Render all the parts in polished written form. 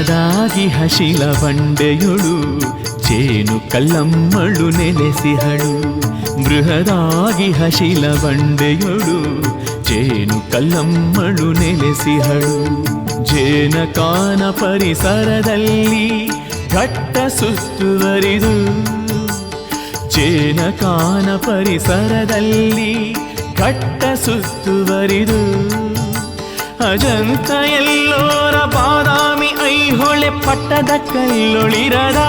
ಬೃಹದಾಗಿ ಹಶಿಲ ಬಂಡೆಯೊಳು ಜೇನು ಕಲ್ಲಮ್ಮಳು ನೆಲೆಸಿಹಳು. ಬೃಹದಾಗಿ ಹಶಿಲ ಬಂಡೆಯೊಳು ಜೇನು ಕಲ್ಲಮ್ಮಳು ನೆಲೆಸಿಹಳು. ಜೇನಕಾನ ಪರಿಸರದಲ್ಲಿ ಘಟ್ಟ ಸುತ್ತುವರಿದು, ಜೇನಕಾನ ಪರಿಸರದಲ್ಲಿ ಘಟ್ಟ ಸುತ್ತುವರಿದು. ಅಜಂತ ಎಲ್ಲೋರ ಬಾದಾಮಿ ಐಹೊಳೆ ಪಟ್ಟದ ಕಲ್ಲೊಳಿರದ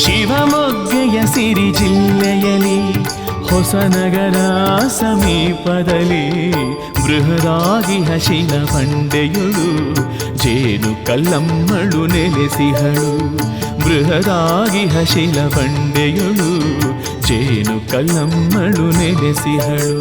ಶಿವಮೊಗ್ಗೆಯ ಸಿರಿ ಜಿಲ್ಲೆಯಲ್ಲಿ ಹೊಸನಗರ ಸಮೀಪದಲ್ಲಿ ಬೃಹದಾಗಿ ಹಶಿಲ ಬಂಡೆಯೊಳು ಜೇನು ಕಲ್ಲಮ್ಮಳು ನೆಲೆಸಿಹಳು. ಬೃಹದಾಗಿ ಹಶಿಲ ಬಂಡೆಯೊಳು ಜೇನು ಕಲ್ಲಮ್ಮಳು ನೆಲೆಸಿಹಳು.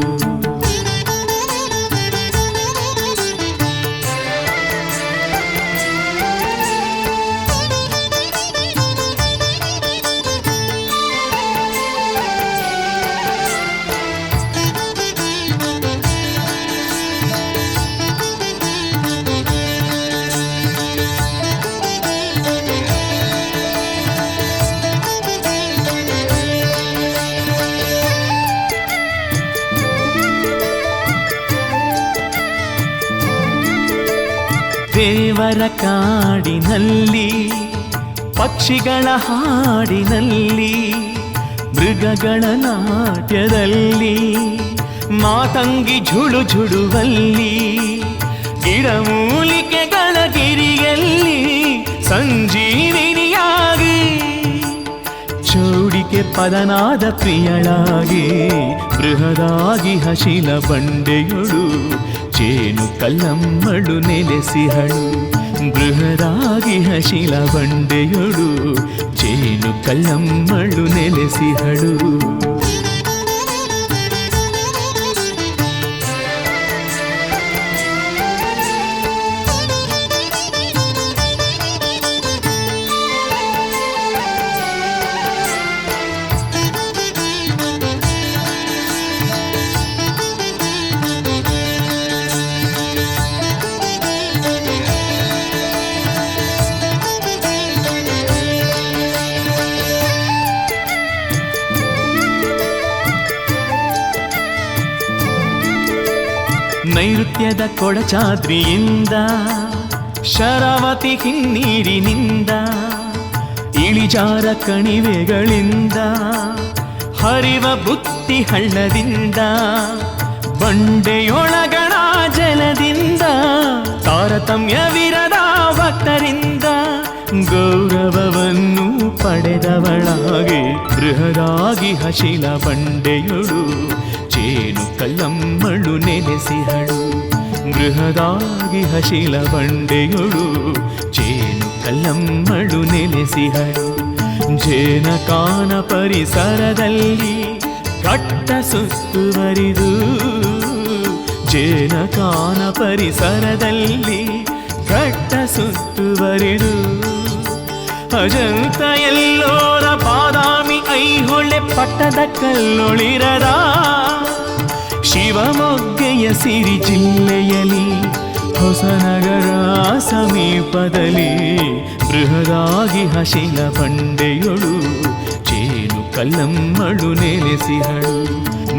ದೇವರ ಕಾಡಿನಲ್ಲಿ ಪಕ್ಷಿಗಳ ಹಾಡಿನಲ್ಲಿ ಮೃಗಗಳ ನಾಟ್ಯದಲ್ಲಿ ಮಾತಂಗಿ ಝುಳು ಝುಡುವಲ್ಲಿ ಗಿಡಮೂಲಿಕೆಗಳ ಗಿರಿಯಲ್ಲಿ ಸಂಜೀವಿನಿಯಾಗಿ ಚೌಡಿಕೆ ಪದನಾದ ಪ್ರಿಯಳಾಗಿ ಬೃಹದಾಗಿ ಹಶಿಲ ಬಂಡೆಯೊಳು ಜೇನು ಕಲ್ಲಮ್ಮಳು ನೆಲೆಸಿಹಳು. ಬೃಹದಾಗಿ ಹಶಿಲ ಬಂಡೆಯೊಳು ಜೇನು ಕಲ್ಲಮ್ಮಳು ನೆಲೆಸಿಹಳು. ನೈಋತ್ಯದ ಕೊಡಚಾದ್ರಿಯಿಂದ ಶರಾವತಿ ಹಿನ್ನೀರಿನಿಂದ ಇಳಿಜಾರ ಕಣಿವೆಗಳಿಂದ ಹರಿವ ಬುತ್ತಿ ಹಳ್ಳದಿಂದ ಬಂಡೆಯೊಳಗಣ ಜಲದಿಂದ ತಾರತಮ್ಯವಿರದ ಭಕ್ತರಿಂದ ಗೌರವವನ್ನು ಪಡೆದವಳಾಗಿ ಬೃಹದಾಗಿ ಹಶಿಲ ಬಂಡೆಯೊಳು ಜೇನು ಕಲ್ಲಮ್ಮಳು ನೆಲೆಸಿಹಳು. ಬೃಹದಾಗಿ ಹಶಿಲ ಬಂಡೆಯೊಳು ಜೇನು ಕಲ್ಲಮ್ಮಳು ನೆಲೆಸಿಹಳು. ಜೇನಕಾನ ಪರಿಸರದಲ್ಲಿ ಘಟ್ಟ ಸುತ್ತುವರಿದು, ಜೇನಕಾನ ಪರಿಸರದಲ್ಲಿ ಘಟ್ಟ ಸುತ್ತುವರಿದು. ಅಜಂತ ಎಲ್ಲೋರ ಬಾದಾಮಿ ಐಹೊಳೆ ಪಟ್ಟದ ಕಲ್ಲೊಳಿರದ ಶಿವಮೊಗ್ಗೆಯ ಸಿರಿ ಜಿಲ್ಲೆಯಲ್ಲಿ ಹೊಸನಗರ ಸಮೀಪದಲ್ಲಿ ಬೃಹದಾಗಿ ಹಶಿಲ ಬಂಡೆಯೊಳು ಜೇನು ಕಲ್ಲಮ್ಮಳು ನೆಲೆಸಿಹಳು.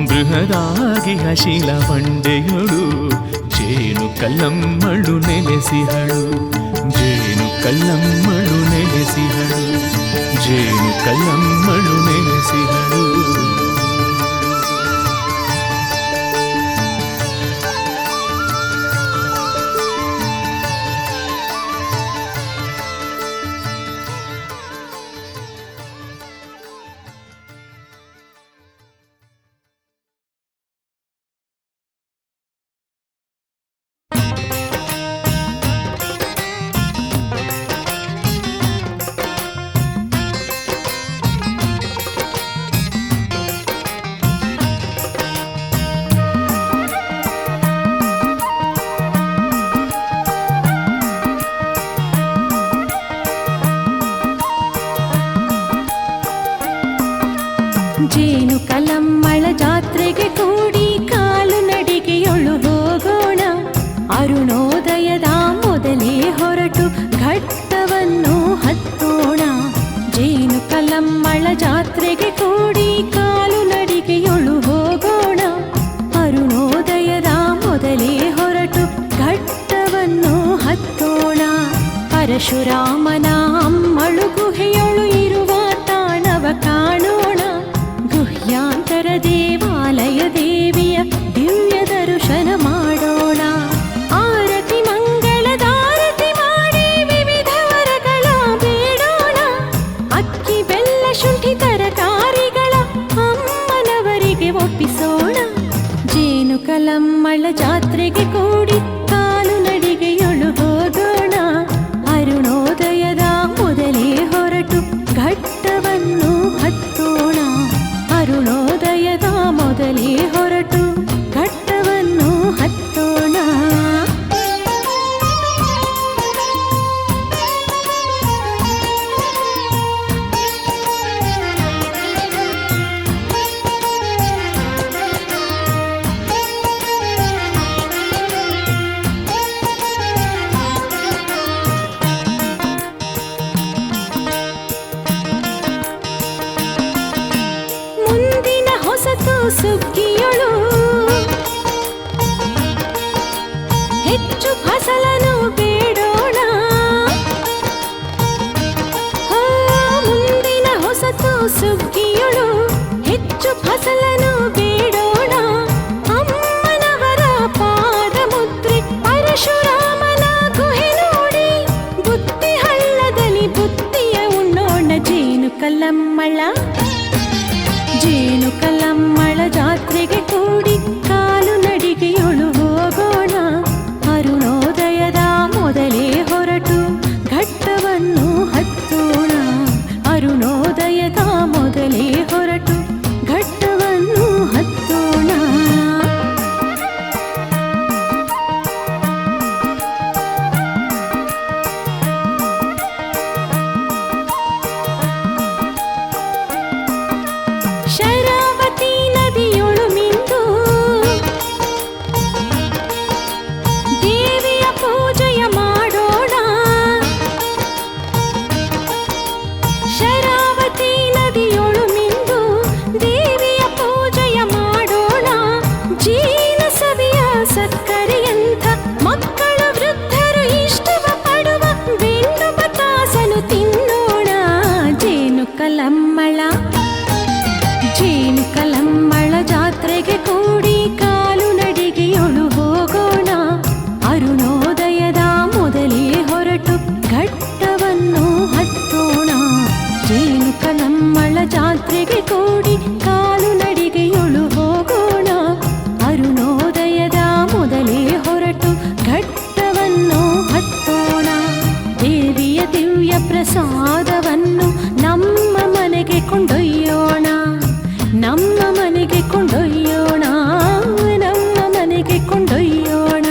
ಬೃಹದಾಗಿ ಹಶಿಲ ಬಂಡೆಯೊಳು ಜೇನು ಕಲ್ಲಮ್ಮಳು ನೆಲೆಸಿಹಳು. ಜೇನು ಕಲ್ಲಮ್ಮಳು ನೆಲೆಸಿಹಳು. ಜೇನು ಕಲ್ಲಮ್ಮಳು ನೆಲೆಸಿಹಳು. ಜೇನು ಕಲ್ಲಮ್ಮಳ ಜಾತ್ರೆಗೆ ಕೂಡಿ ಕಾಲು ನಡಿಗೆಯೊಳು ಹೋಗೋಣ. ಅರುಣೋದಯದ ಮೊದಲೇ ಹೊರಟು ಘಟ್ಟ ಕಲಮ್ಮಳ ಜಾತ್ರೆಗೆ ಕೂಡಿ ಕಾಲು ನಡಿಗೆಯೊಳು ಹೋಗೋಣ. ಅರುಣೋದಯದ ಮೊದಲೇ ಹೊರಟು ಘಟ್ಟವನ್ನು ಹತ್ತೋಣ. ಪರಶುರಾಮನ ಅಮ್ಮಳು ಗುಹೆಯೊಳು ಇರುವ ತಾಣವ ಕಾಣೋಣ. ಗುಹ್ಯಾಂತರ ದೇವಾಲಯ ದೇವಿಯ ದಿವ್ಯ ದರ್ಶನ ಮಾಡೋಣ. ಆರತಿ ಮಂಗಳದಾರತಿ ಮಾಡಿ ವಿವಿಧ ವರಗಳ ಬೇಡೋಣ. ಅಕ್ಕಿ ಬೆಲ್ಲ ಶುಂಠಿ ತರಕಾರಿಗಳ ಅಮ್ಮನವರಿಗೆ ಒಪ್ಪಿಸೋಣ. ಜೇನು ಕಲಮ್ಮಳ ಜಾತ್ರೆಗೆ ಕೂಡಿ ಕಾಲು ನಡಿಗೆಯೊಳು ಹೋಗೋಣ. ಅರುಣೋದಯದ ಮೊದಲೇ ಹೊರಟು ಘಟ್ಟವನ್ನು ಹತ್ತೋಣ. ಅರುಣೋದಯದ ಮೊದಲೇ ಹೊರಟು ಘಟ್ಟವನ್ನು ಹತ್ತೋಣ. ಮುಂದಿನ ಹೊಸತು ಸುಗ್ಗಿಯೊಳು ಹೆಚ್ಚು ಫಸಲನ್ನು ಬೇಡೋಣ. ಮುಂದಿನ ಹೊಸತು ಸುಗ್ಗಿಯೊಳು ಹೆಚ್ಚು ಫಸಲನ್ನು ಬೇಡೋಣ. ಅಮ್ಮನವರ ಪಾದ ಮುದ್ರೆ ಪರಶುರಾಮನ ಗುಹೆ ನೋಡಿ ಬುತ್ತಿ ಹಳ್ಳದಲ್ಲಿ ಬುತ್ತಿಯ ಉಣ್ಣೋಣ. ಜೇನು ಕಲ್ಲಮ್ಮಳ ಜೇನು ಕಲ್ಲಮ್ಮಳ ಜಾತ್ರೆಗೆ ಕೂಡಿ ಕಾಲು ನಡಿಗೆಯೊಳು ಹೋಗೋಣ. ಅರುಣೋದಯದ ಮೊದಲೇ ಹೊರಟು ಘಟ್ಟವನ್ನು ಹತ್ತೋಣ. ಅರುಣೋದಯದ ಮೊದಲೇ ಹೊರಟು ಘಟ್ಟವನ್ನು ಹತ್ತೋಣ. ಶರಾವತಿ ನದಿಯೊಳು ಮಿಂದು ದೇವಿಯ ಪೂಜೆಯ ಮಾಡೋಣ. ಶರಾವತಿ ನದಿಯೊಳು ಮಿಂದು ದೇವಿಯ ಪೂಜೆಯ ಮಾಡೋಣ. ಜೀನ ಸವಿಯ ಸಕ್ಕರೆಯಂಥ ಮಕ್ಕಳು ವೃದ್ಧರು ಇಷ್ಟವ ಪಡುವ ಬೆಣ್ಣು ಬತಾಸನು ತಿನ್ನೋಣ. ಜೇನು ಕಲಮ್ಮಳ ಜೇನು ಕಲಮ್ಮಳ ಜಾತ್ರೆಗೆ ಕೂಡಿ ಕಾಲು ನಡಿಗೆಯೊಳು ಹೋಗೋಣ. ಅರುಣೋದಯದ ಮೊದಲೇ ಹೊರಟು ಘಟ್ಟವನ್ನು ಹತ್ತೋಣ. ಜೇನು ಕಲಮ್ಮಳ ಜಾತ್ರೆಗೆ ಕೂಡಿ ಕಾಲು ನಡಿಗೆಯೊಳು ಹೋಗೋಣ. ಅರುಣೋದಯದ ಮೊದಲೇ ಹೊರಟು ಘಟ್ಟವನ್ನು ಹತ್ತೋಣ. ದೇವಿಯ ದಿವ್ಯ ಪ್ರಸಾದವನ್ನು ನಮ್ಮ ಮನೆಗೆ ಕೊಂಡೊಯ್ಯೋಣ. ನಮ್ಮ ಮನೆಗೆ ಕೊಂಡೊಯ್ಯೋಣ. ನಮ್ಮ ಮನೆಗೆ ಕೊಂಡೊಯ್ಯೋಣ.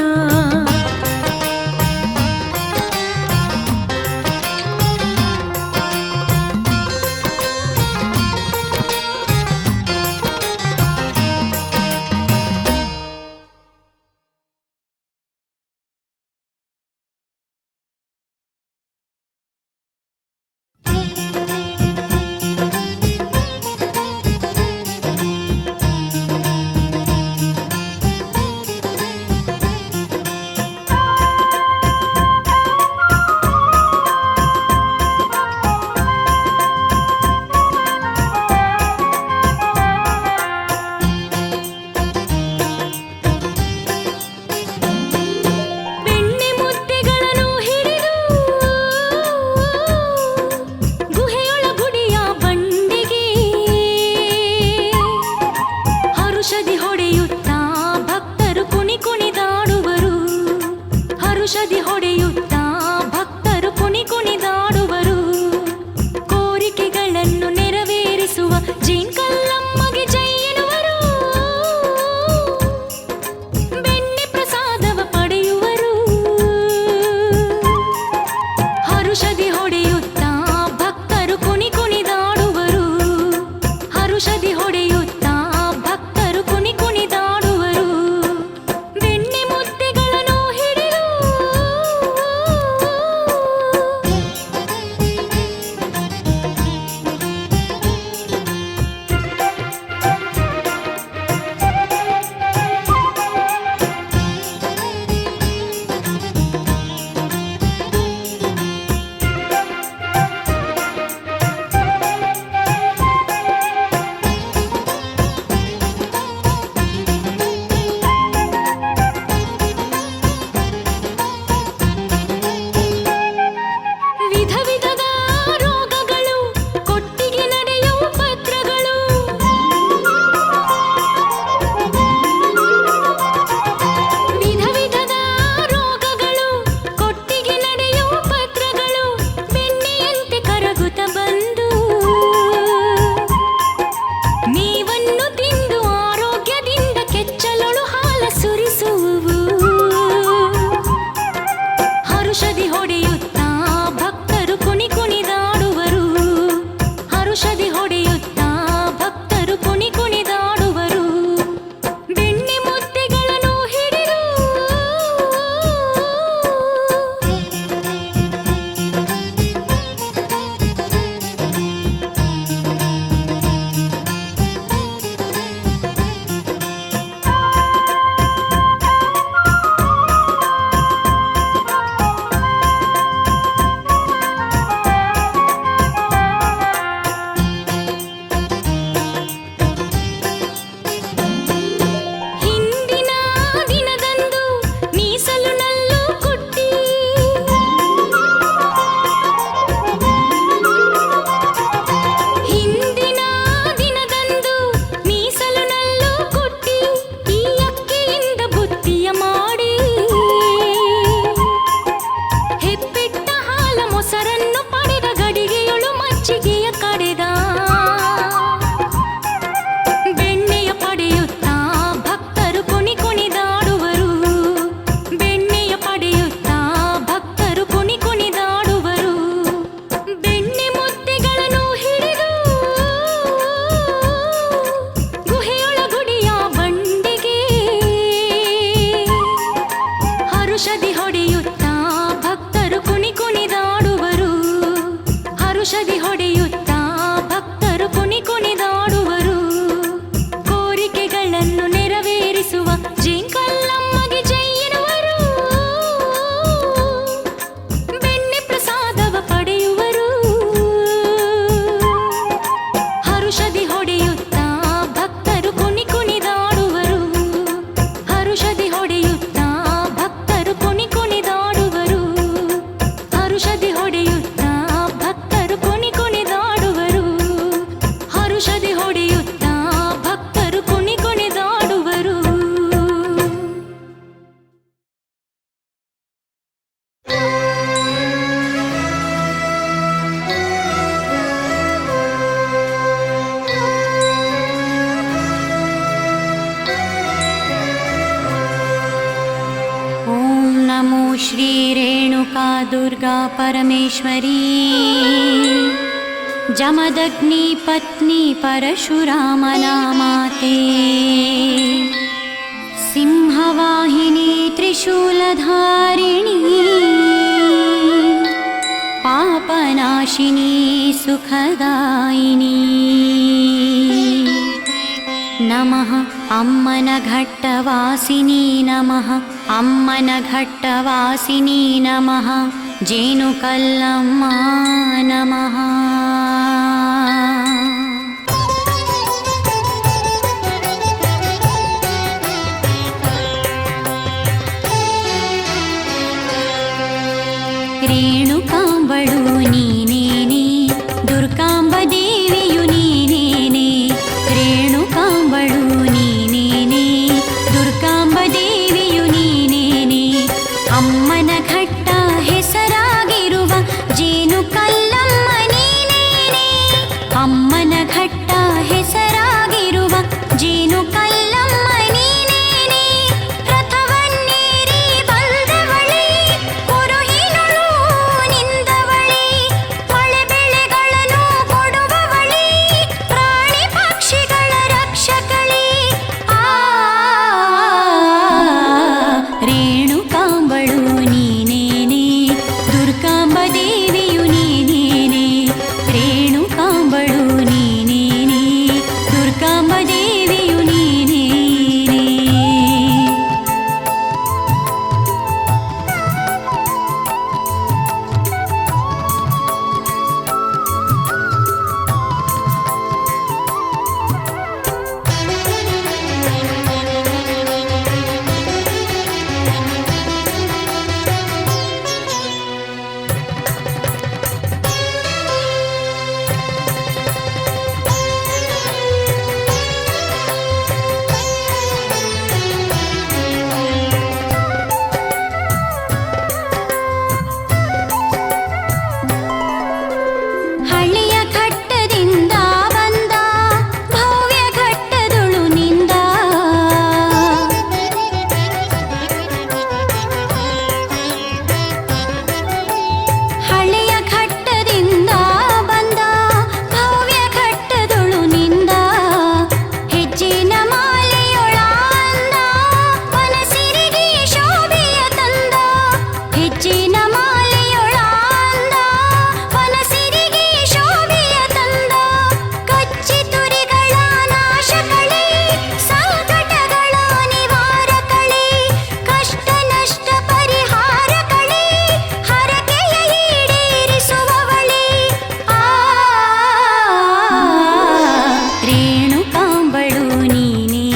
श्रीरेणुका दुर्गा परमेश्वरी जमदग्नि पत्नी परशुरामनामाते सिंहवाहिनी त्रिशूलधारिणी पापनाशिनी सुखदायिनी नमः अम्मनघट्टवासिनी नमः अम्मनघट्टवासिनी नमः जेनुकल्लम्मा नमः ರೇಣುಕಾಂಬಳು ನೀನೇನೆ ದುರ್ಗಾಂಬ ದೇವಿಯು ನೀನೇನೆ ರೇಣುಕಾಂಬಳು ನೀನೇನೆ ದುರ್ಗಾಂಬ ದೇವಿಯು ನೀನೇನೆ ಅಮ್ಮನ ಘಟ್ಟ ಹೆಸರಾಗಿರುವ ಜೇನು ಕಲ್ಲಮ್ಮ ನೀನೇನೆ ಅಮ್ಮನ ಘಟ್ಟ ಹೆಸರಾಗಿರುವ ಜೇನು ಕಲ್ಲಮ್ಮ ನೀನೇನೆ ರಥವನ್ನೇರಿ ಬಂದವಳೇ ಕುರುಹಿನಳು ನಿಂದವಳೇ ಮಳೆ ಬೆಳೆಗಳನ್ನು ಕೊಡುವವಳೇ ಪ್ರಾಣಿ ಪಕ್ಷಿಗಳ ರಕ್ಷಕಳೇ ರೇಣುಕಾಂಬಳು ನೀನೇನೆ ದುರ್ಗಾಂಬ ದೇವಿಯು ನೀನೇನೆ ರೇಣುಕಾಂಬಳು ನೀನೇನೆ ದುರ್ಗಾಂಬ ದೇವಿಯು ನೀನೇನೆ ಹಳ್ಳಿಯ ಘಟ್ಟದಿಂದ ಬಂದ ಭವ್ಯ ಘಟ್ಟದೊಳು ನಿಂದ ಹಳ್ಳಿಯ ಘಟ್ಟದಿಂದ ಬಂದ ಭವ್ಯ ಘಟ್ಟದೊಳು ನಿಂದ ಹೆಜ್ಜಿನ ಮಾಲೆಯೊಳ ಅಂದ ಮನಸಿರಿಗೆ ಶೋಭೆಯ ತಂದ ಹೆಜ್ಜಿನ ಮಾಲೆಯೊಳ ಅಂದ ಮನಸಿರಿಗೆ ಶೋಭೆಯ ತಂದ ಕಚ್ಚಿ ತುರಿಗಳ ನಾಶಕಳೇ ಸಂಕಟಗಳ ನಿವಾರಕಳೇ ಕಷ್ಟ ನಷ್ಟ ಪರಿಹಾರಕಳೇ ಹರಕೆಯ ಈಡೇರಿಸುವವಳೇ ರೇಣುಕಾಂಬಳು ನೀನೇ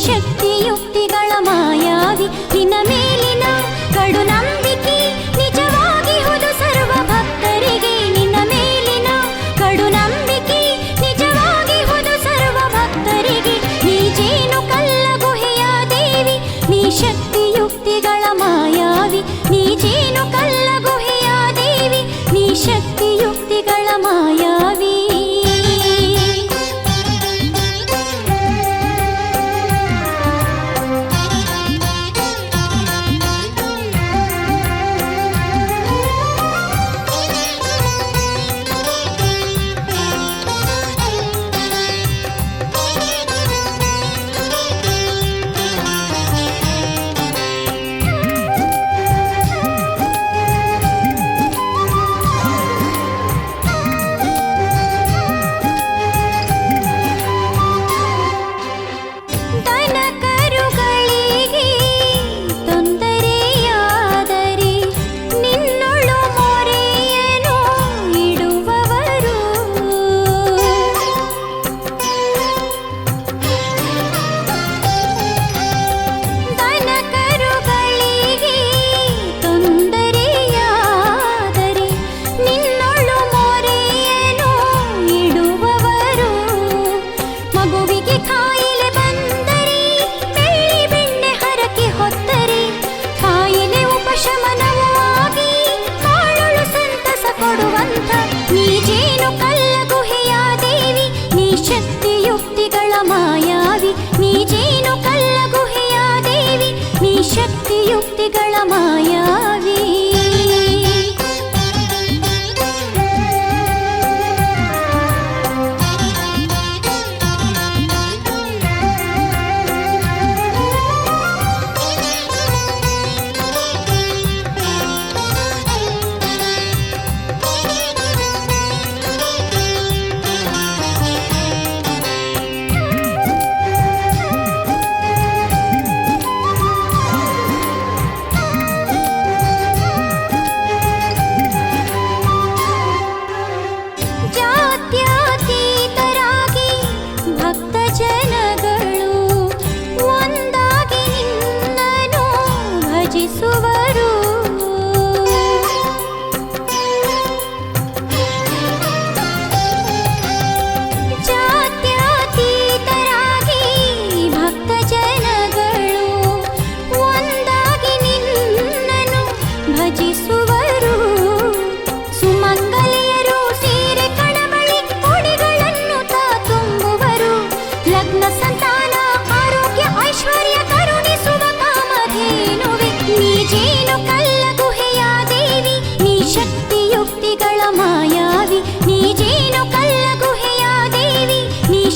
ಶಕ್ತಿಯುಕ್ತಿಗಳ ಮಾಯಾವಿ ನಿನ್ನ ಮೇಲಿನ ಕಡು ನಂಬಿಕೆ ನಿಜವಾಗಿ ಹುದು ಸರ್ವ ಭಕ್ತರಿಗೆ ನಿನ್ನ ಮೇಲಿನ ಕಡು ನಂಬಿಕೆ ನಿಜವಾಗಿ ಹುದು ಸರ್ವ ಭಕ್ತರಿಗೆ ನೀ ಜೇನು ಕಲ್ಲ ಗುಹೆಯ ದೇವಿ ನೀ ಶಕ್ತಿಯುಕ್ತಿಗಳ ಮಾಯಾವಿ ನೀ ಜೇನು ಕಲ್ಲ ಗುಹೆಯ ದೇವಿ ನೀ ಶಕ್ತಿಯುಕ್ತಿಗಳ ಮಾಯಾವಿ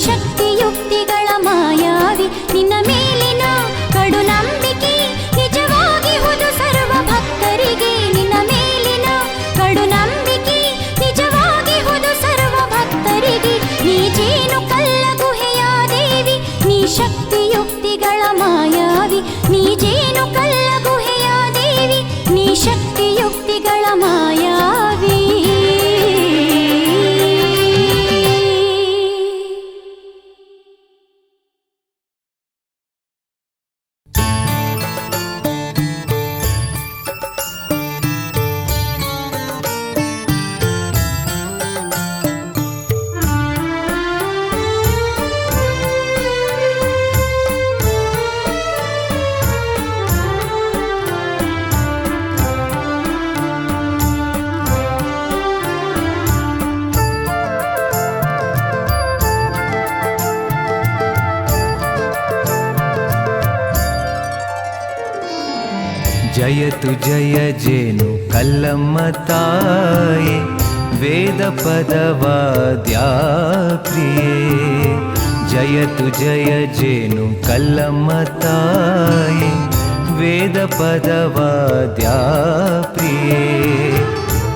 ಶಕ್ತಿಯುಕ್ತಿಗಳ ಮಾಯಾವಿ ನಿನ್ನ ಮೇಲಿನ ಕಡು ನಂಬಿಕೆ ನಿಜವಾಗಿ ಹುದು ಸರ್ವ ಭಕ್ತರಿಗೆ ನಿನ್ನ ಮೇಲಿನ ಕಡು ನಂಬಿಕೆ ನಿಜವಾಗಿ ಹುದು ಸರ್ವ ಭಕ್ತರಿಗೆ ನೀ ಜೇನು ಕಲ್ಲ ಗುಹೆಯ ದೇವಿ ನೀ ಶಕ್ತಿಯುಕ್ತಿಗಳ ಮಾಯಾವಿ ನೀ ಜೇನು ಕಲ್ಲ ಗುಹೆಯ ದೇವಿ ನೀ ಶಕ್ತಿಯುಕ್ತಿಗಳ ಮಾಯಾವಿ ಜಯತು ಜಯ ಜೇನು ಕಲ್ಲಮ್ಮ ತಾಯೇ ವೇದ ಪದವಾದ್ಯಾ ಪ್ರಿಯೇ ಜಯತು ಜಯ ಜೇನು ಕಲ್ಲಮ್ಮ ತಾಯೇ ವೇದ ಪದವಾದ್ಯಾ ಪ್ರಿಯೇ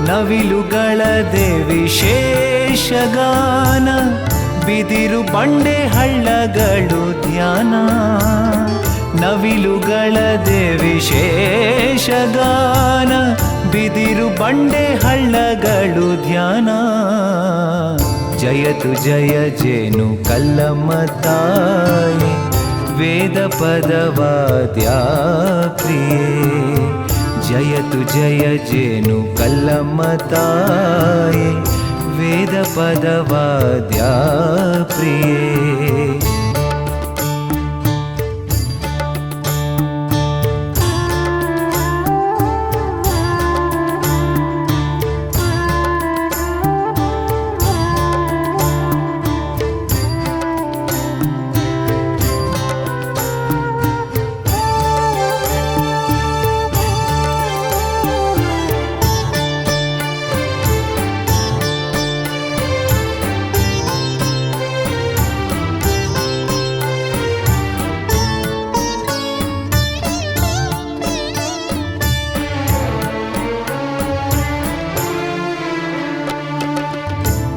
ನವಿಲುಗಳದೆ ವಿಶೇಷಗಾನ ಬಿದಿರು ಬಂಡೆ ಹಳ್ಳಗಳು ಧ್ಯಾನ ನವಿಲುಗಳದೆ ವಿಶೇಷಗಾನ ಬಿದಿರು ಬಂಡೆ ಹಳ್ಳಗಳು ಧ್ಯಾನ ಜಯತು ಜಯ ಜೇನು ಕಲ್ಲಮ್ಮ ತಾಯಿ ವೇದ ಪದವಾದ್ಯಾ ಪ್ರಿಯೇ ಜಯತು ಜಯ ಜೇನು ಕಲ್ಲಮ್ಮ ತಾಯೇ ವೇದ ಪದವಾದ್ಯಾ ಪ್ರಿಯೇ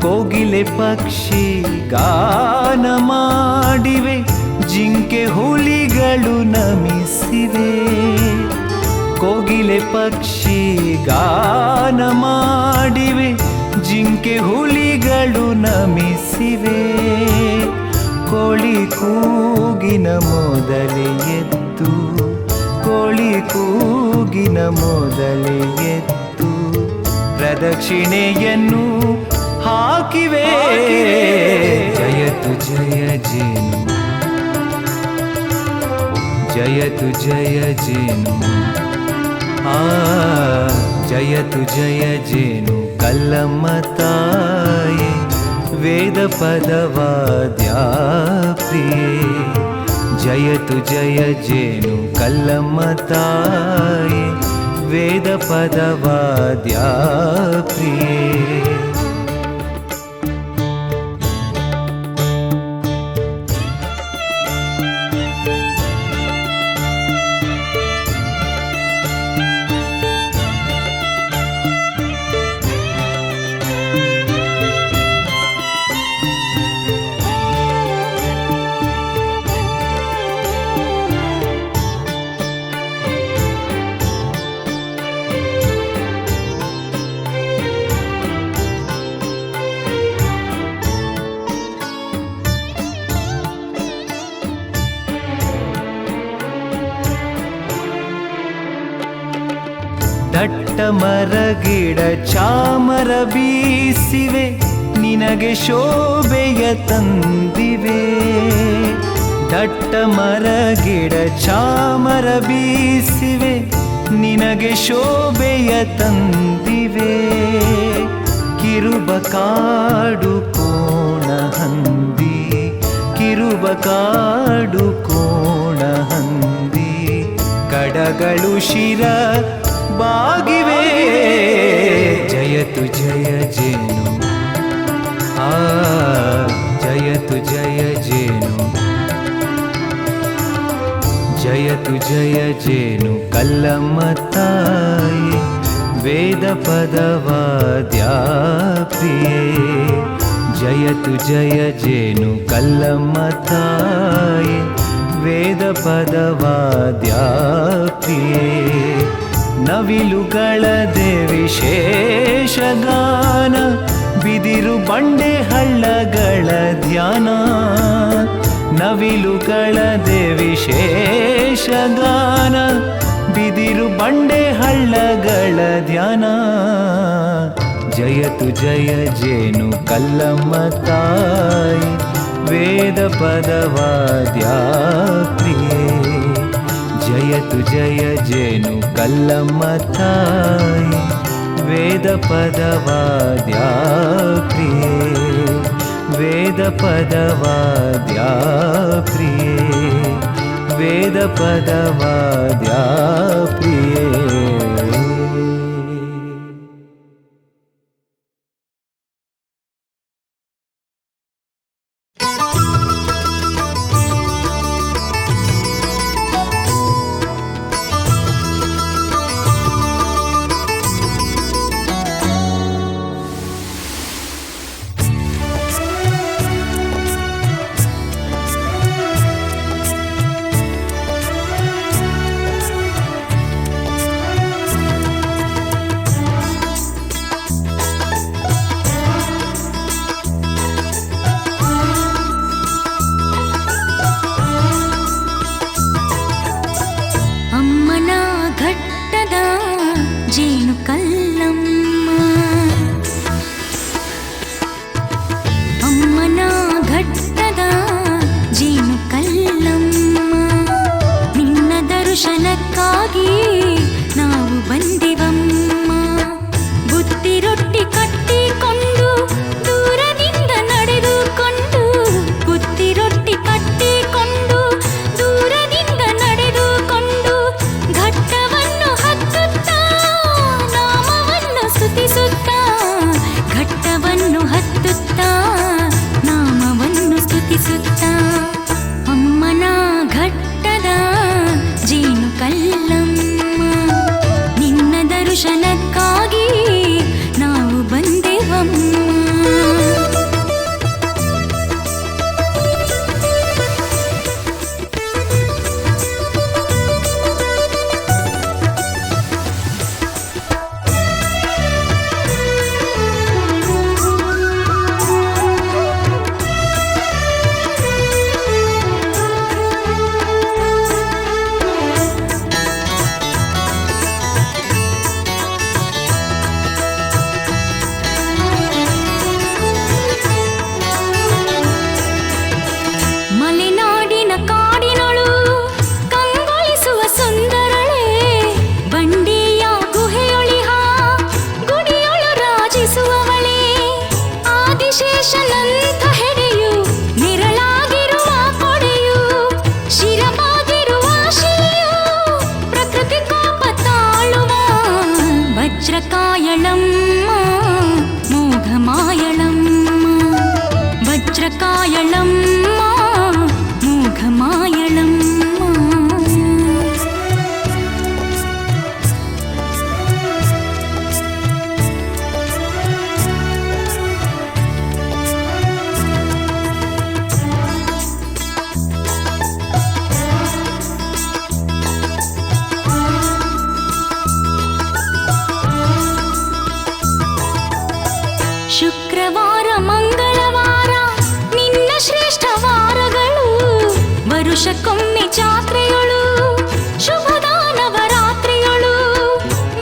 ಕೋಗಿಲೆ ಪಕ್ಷಿ ಗಾನ ಮಾಡಿವೆ ಜಿಂಕೆ ಹುಲಿಗಳು ನಮಿಸಿವೆ ಕೋಗಿಲೆ ಪಕ್ಷಿ ಗಾನ ಮಾಡಿವೆ ಜಿಂಕೆ ಹುಲಿಗಳು ನಮಿಸಿವೆ ಕೋಳಿ ಕೂಗಿನ ಮೊದಲೇ ಎದ್ದು ಕೋಳಿ ಕೂಗಿನ ಮೊದಲೇ ಎದ್ದು ಪ್ರದಕ್ಷಿಣೆಯನ್ನು ಹಾಕಿವೆ ಜಯತು ಜಯ ಜೇನು ಜಯತು ಜಯ ಜೇನು ಜಯತು ಜಯ ಜೇನು ಕಲ್ಲಮ್ಮ ತಾಯೇ ವೇದ ಪದವಾದ್ಯಾ ಪ್ರಿಯೇ ಜಯತು ಜಯ ಜೇನು ಕಲ್ಲಮ್ಮ ತಾಯೇ ವೇದ ಪದವಾದ್ಯಾ ಪ್ರಿಯೇ ದಟ್ಟ ಮರಗಿಡ ಚಾಮರ ಬೀಸಿವೆ ನಿನಗೆ ಶೋಭೆಯ ತಂದಿವೆ ದಟ್ಟ ಮರಗಿಡ ಚಾಮರ ಬೀಸಿವೆ ನಿನಗೆ ಶೋಭೆಯ ತಂದಿವೆ ಕಿರುಬ ಕಾಡು ಕೋಣ ಹಂದಿ ಕಿರುಬ ಕಾಡು ಕೋಣ ಹಂದಿ ಕಡಗಳು ಶಿರ ಬಾಗಿವೆ ಜಯತು ಜಯ ಜೇನು ಜಯತು ಜಯ ಜೇನು ಜಯತು ಜಯ ಜೇನು ಕಲ್ಲಮ್ಮ ತಾಯೇ ವೇದ ಪದವಾದ್ಯಾ ಪ್ರಿಯೇ ಜಯತು ಜಯ ಜೇನು ಕಲ್ಲಮ್ಮ ತಾಯೇ ವೇದ ಪದವಾದ್ಯಾ ಪ್ರಿಯೇ ನವಿಲುಗಳದೆ ವಿಶೇಷ ಗಾನ ಬಿದಿರು ಬಂಡೆ ಹಳ್ಳಗಳ ಧ್ಯಾನ ನವಿಲುಗಳದೆ ವಿಶೇಷ ಗಾನ ಬಿದಿರು ಬಂಡೆ ಹಳ್ಳಗಳ ಧ್ಯಾನ ಜಯತು ಜಯ ಜೇನು ಕಲ್ಲಮ್ಮ ತಾಯಿ ವೇದ ಪದವಾದ್ಯಾ ಪ್ರಿಯೇ ಜಯತು ಜಯ ಜೇನು ಕಲ್ಲಮ್ಮ ತಾಯಿ ವೇದ ಪದವಾದ್ಯಾ ಪ್ರಿಯೇ ವೇದ ಪದವಾದ್ಯಾ ಪ್ರಿಯೇ ವೇದ ಪದವಾದ್ಯಾ ಪ್ರಿಯೇ ಜೇನು ಕಲ್ಲಮ್ಮ. ಅಮ್ಮನ ಘಟ್ಟದ ಜೇನು ಕಲ್ಲಮ್ಮ, ನಿನ್ನ ದರ್ಶನಕ್ಕಾಗಿ ನಾವು ಬಂದೆವಮ್ಮ. ಬುತ್ತಿ ರೊಟ್ಟಿ ಕಟ್ಟಿಕೊಂಡು ದೂರದಿಂದ ನಡೆದುಕೊಂಡು, ಬುತ್ತಿ ರೊಟ್ಟಿ ಕಟ್ಟಿಕೊಂಡು ದೂರದಿಂದ ನಡೆದುಕೊಂಡು, ಘಟ್ಟವನ್ನು ಹತ್ತುತ್ತಾ ನಾಮವನ್ನು ಸ್ತುತಿಸುತ್ತಾ, ಘಟ್ಟವನ್ನು ಹತ್ತುತ್ತಾ ನಾಮವನ್ನು ಸ್ತುತಿಸುತ್ತಾ, ಅಮ್ಮನ ಘಟ್ಟದ ಜೇನು ಕಲ್ಲಮ್ಮ, ನಿನ್ನ ದರ್ಶನಕ್ಕಾಗಿ ನಾವು ಬಂದೆವಮ್ಮ. ಮಲೆನಾಡಿನ ಕಾಡಿನೊಳು ಕಂಗೊಳಿಸುವ ಸುಂದರಳೆ, ಬಂಡಿಯ ಗುಹೆಯೊಳಿಹ ಗುಡಿಯೊಳು ರಾಜಿಸುವವಳೆ, ಆದಿಶೇಷನಂತ ಹೆಡೆಯು ನೆರಳಾಗಿರುವ ಕೊಡೆಯು, ಶಿರಬಾಗಿರುವ ಶಿಲೆಯು ಪ್ರಕೃತಿ ಕೋಪ ತಾಳುವ, ವಜ್ರಕಾಯಳಮ್ಮ ಮೋಘಮಾಯಳಮ್ಮ, ವಜ್ರಕಾಯಳಮ್ಮ ಮೋಘಮಾಯಳಮ್ಮ. ಶುಕ್ರವಾರ ಮಂಗಳವಾರ ನಿನ್ನ ಶ್ರೇಷ್ಠ ವಾರಗಳು, ವರುಷಕ್ಕೊಮ್ಮೆ ಜಾತ್ರೆಯೊಳು ಶುಭದಾನವರಾತ್ರಿಯೊಳು,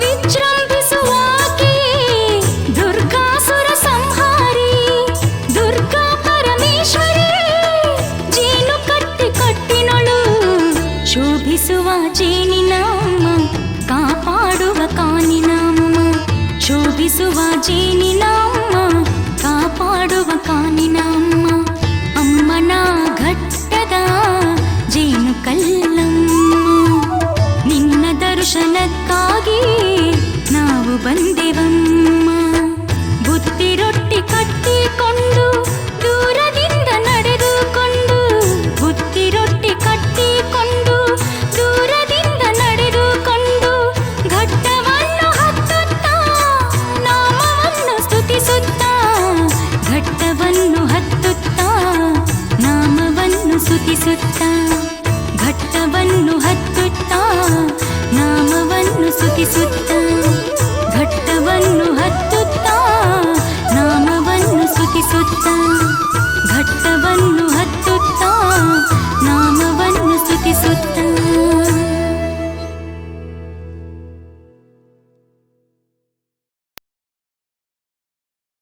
ವಿಜೃಂಭಿಸುವಾಕೆಯೇ ದುರ್ಗಾಸುರ ಸಂಹಾರಿ, ದುರ್ಗಾ ಪರಮೇಶ್ವರಿ ಜೇನು ಕಟ್ಟಿ ಕಟ್ಟಿನೊಳು, ಶೋಭಿಸುವ ಜೇನಿನಮ್ಮ ಕಾಪಾಡುವ ಕಾನಿನಮ್ಮ, ಶೋಭಿಸುವ ಜೇನಿನಮ್ಮ ಕಾಪಾಡುವ ಕಾನಿನಮ್ಮ, ಅಮ್ಮನ ಘಟ್ಟದ ಜೇನು ಕಲ್ಲಮ್ಮ, ನಿನ್ನ ದರ್ಶನಕ್ಕಾಗಿ ನಾವು ಬಂದೆವಮ್ಮ. ಬುತ್ತಿ ರೊಟ್ಟಿ ಕಟ್ಟಿಕೊಂಡು ದೂರದಿಂದ ನಡೆದುಕೊಂಡು, ಬುತ್ತಿ ರೊಟ್ಟಿ ಕಟ್ಟಿಕೊಂಡು ದೂರದಿಂದ ನಡೆದುಕೊಂಡು, ಘಟ್ಟವನ್ನು ಹತ್ತುತ್ತಾ ನಾಮವನ್ನು ಸ್ತುತಿಸುತ್ತಾ, ಘಟ್ಟವನ್ನು ಹತ್ತುತ್ತಾ ನಾಮವನ್ನು ಸ್ತುತಿಸುತ್ತಾ, ಘಟ್ಟವನ್ನು ಹತ್ತುತ್ತಾ ನಾಮವನ್ನು ಸ್ತುತಿಸುತ್ತಾ.